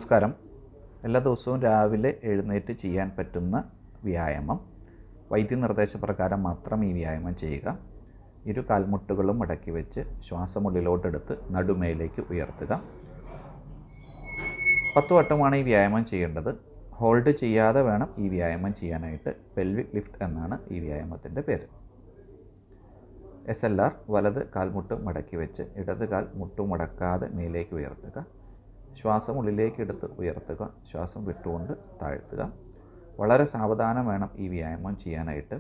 നമസ്കാരം. എല്ലാ ദിവസവും രാവിലെ എഴുന്നേറ്റ് ചെയ്യാൻ പറ്റുന്ന വ്യായാമം. വൈദ്യനിർദ്ദേശപ്രകാരം മാത്രം ഈ വ്യായാമം ചെയ്യുക. ഇരു കാൽമുട്ടുകളും മടക്കി വെച്ച് ശ്വാസമുള്ളിലോട്ടെടുത്ത് നടുമേലേക്ക് ഉയർത്തുക. 10 വട്ടമാണ് ഈ വ്യായാമം ചെയ്യേണ്ടത്. ഹോൾഡ് ചെയ്യാതെ വേണം ഈ വ്യായാമം ചെയ്യാനായിട്ട്. പെൽവിക് ലിഫ്റ്റ് എന്നാണ് ഈ വ്യായാമത്തിൻ്റെ പേര്. SLR വലത് കാൽമുട്ട് മടക്കി വെച്ച് ഇടത് കാൽ മുട്ടുമടക്കാതെ മേലേക്ക് ഉയർത്തുക. ശ്വാസം ഉള്ളിലേക്ക് എടുത്ത് ഉയർത്തുക. ശ്വാസം വിട്ടുകൊണ്ട് താഴ്ത്തുക. വളരെ സാവധാനം വേണം ഈ വ്യായാമം ചെയ്യാനായിട്ട്.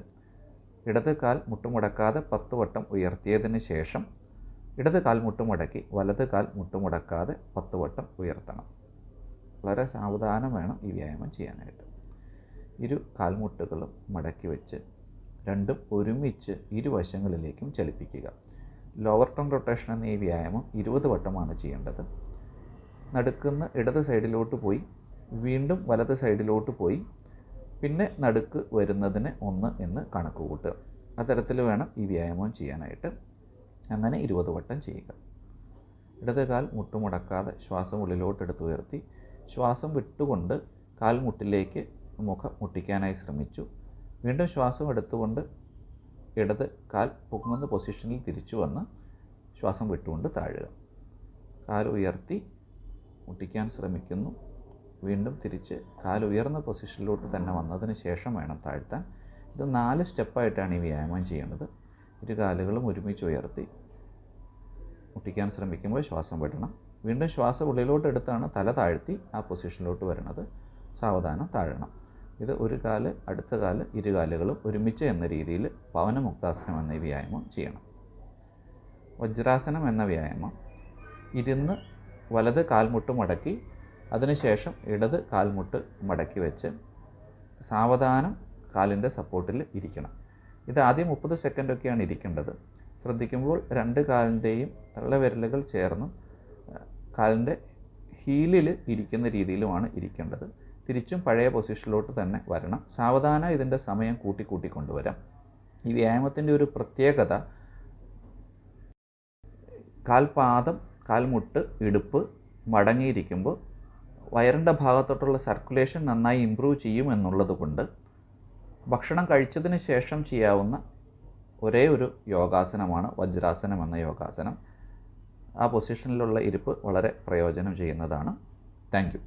ഇടത് കാൽ മുട്ടുമടക്കാതെ 10 വട്ടം ഉയർത്തിയതിന് ശേഷം ഇടത് കാൽ മുട്ടുമടക്കി വലത് കാൽ മുട്ടുമടക്കാതെ 10 വട്ടം ഉയർത്തണം. വളരെ സാവധാനം വേണം ഈ വ്യായാമം ചെയ്യാനായിട്ട്. ഇരു കാൽമുട്ടുകളും മടക്കി വെച്ച് രണ്ടും ഒരുമിച്ച് ഇരുവശങ്ങളിലേക്കും ചലിപ്പിക്കുക. ലോവർ ടൺ റൊട്ടേഷൻ എന്ന ഈ വ്യായാമം 20 വട്ടമാണ് ചെയ്യേണ്ടത്. നടുക്കുന്ന ഇടത് സൈഡിലോട്ട് പോയി വീണ്ടും വലത് സൈഡിലോട്ട് പോയി പിന്നെ നടുക്ക് വരുന്നതിന് 1 എന്ന് കണക്ക് കൂട്ടുക. അത്തരത്തിൽ വേണം ഈ വ്യായാമം ചെയ്യാനായിട്ട്. അങ്ങനെ 20 വട്ടം ചെയ്യുക. ഇടത് കാൽ മുട്ടുമടക്കാതെ ശ്വാസം ഉള്ളിലോട്ടെടുത്ത് ഉയർത്തി ശ്വാസം വിട്ടുകൊണ്ട് കാൽമുട്ടിലേക്ക് മുഖം മുട്ടിക്കാനായി ശ്രമിച്ചു. വീണ്ടും ശ്വാസം എടുത്തുകൊണ്ട് ഇടത് കാൽ പൊങ്ങുന്ന പൊസിഷനിൽ തിരിച്ചു വന്ന് ശ്വാസം വിട്ടുകൊണ്ട് താഴുക. കാൽ ഉയർത്തി മുട്ടിക്കാൻ ശ്രമിക്കുന്നു. വീണ്ടും തിരിച്ച് കാൽ ഉയർന്ന പൊസിഷനിലോട്ട് തന്നെ വന്നതിന് ശേഷം വേണം താഴ്ത്താൻ. ഇത് 4 സ്റ്റെപ്പായിട്ടാണ് ഈ വ്യായാമം ചെയ്യേണ്ടത്. ഇരു കാലുകളും ഒരുമിച്ച് ഉയർത്തി മുട്ടിക്കാൻ ശ്രമിക്കുമ്പോൾ ശ്വാസം വിടണം. വീണ്ടും ശ്വാസം ഉള്ളിലോട്ട് എടുത്താണ് തല താഴ്ത്തി ആ പൊസിഷനിലോട്ട് വരുന്നത്. സാവധാനം താഴണം. ഇത് ഒരു കാല് അടുത്ത കാല് ഇരു കാലുകളും ഒരുമിച്ച് എന്ന രീതിയിൽ പവനമുക്താസനം എന്ന ഈ വ്യായാമം ചെയ്യണം. വജ്രാസനം എന്ന വ്യായാമം ഇരുന്ന് വലത് കാൽമുട്ട് മടക്കി അതിനുശേഷം ഇടത് കാൽമുട്ട് മടക്കി വെച്ച് സാവധാനം കാലിൻ്റെ സപ്പോർട്ടിൽ ഇരിക്കണം. ഇത് ആദ്യം 30 സെക്കൻഡൊക്കെയാണ് ഇരിക്കേണ്ടത്. ശ്രദ്ധിക്കുമ്പോൾ 2 കാലിൻ്റെയും തള്ളവിരലുകൾ ചേർന്ന് കാലിൻ്റെ ഹീലിൽ ഇരിക്കുന്ന രീതിയിലുമാണ് ഇരിക്കേണ്ടത്. തിരിച്ചും പഴയ പൊസിഷനിലോട്ട് തന്നെ വരണം. സാവധാനം ഇതിൻ്റെ സമയം കൂട്ടി കൊണ്ടുവരാം. ഈ വ്യായാമത്തിൻ്റെ ഒരു പ്രത്യേകത കാൽപാദം കാൽമുട്ട് ഇടുപ്പ് മടങ്ങിയിരിക്കുമ്പോൾ വയറിൻ്റെ ഭാഗത്തോട്ടുള്ള സർക്കുലേഷൻ നന്നായി ഇമ്പ്രൂവ് ചെയ്യും എന്നുള്ളത് കൊണ്ട് ഭക്ഷണം കഴിച്ചതിന് ശേഷം ചെയ്യാവുന്ന ഒരേ ഒരു യോഗാസനമാണ് വജ്രാസനം എന്ന യോഗാസനം. ആ പൊസിഷനിലുള്ള ഇരിപ്പ് വളരെ പ്രയോജനം ചെയ്യുന്നതാണ്. Thank you.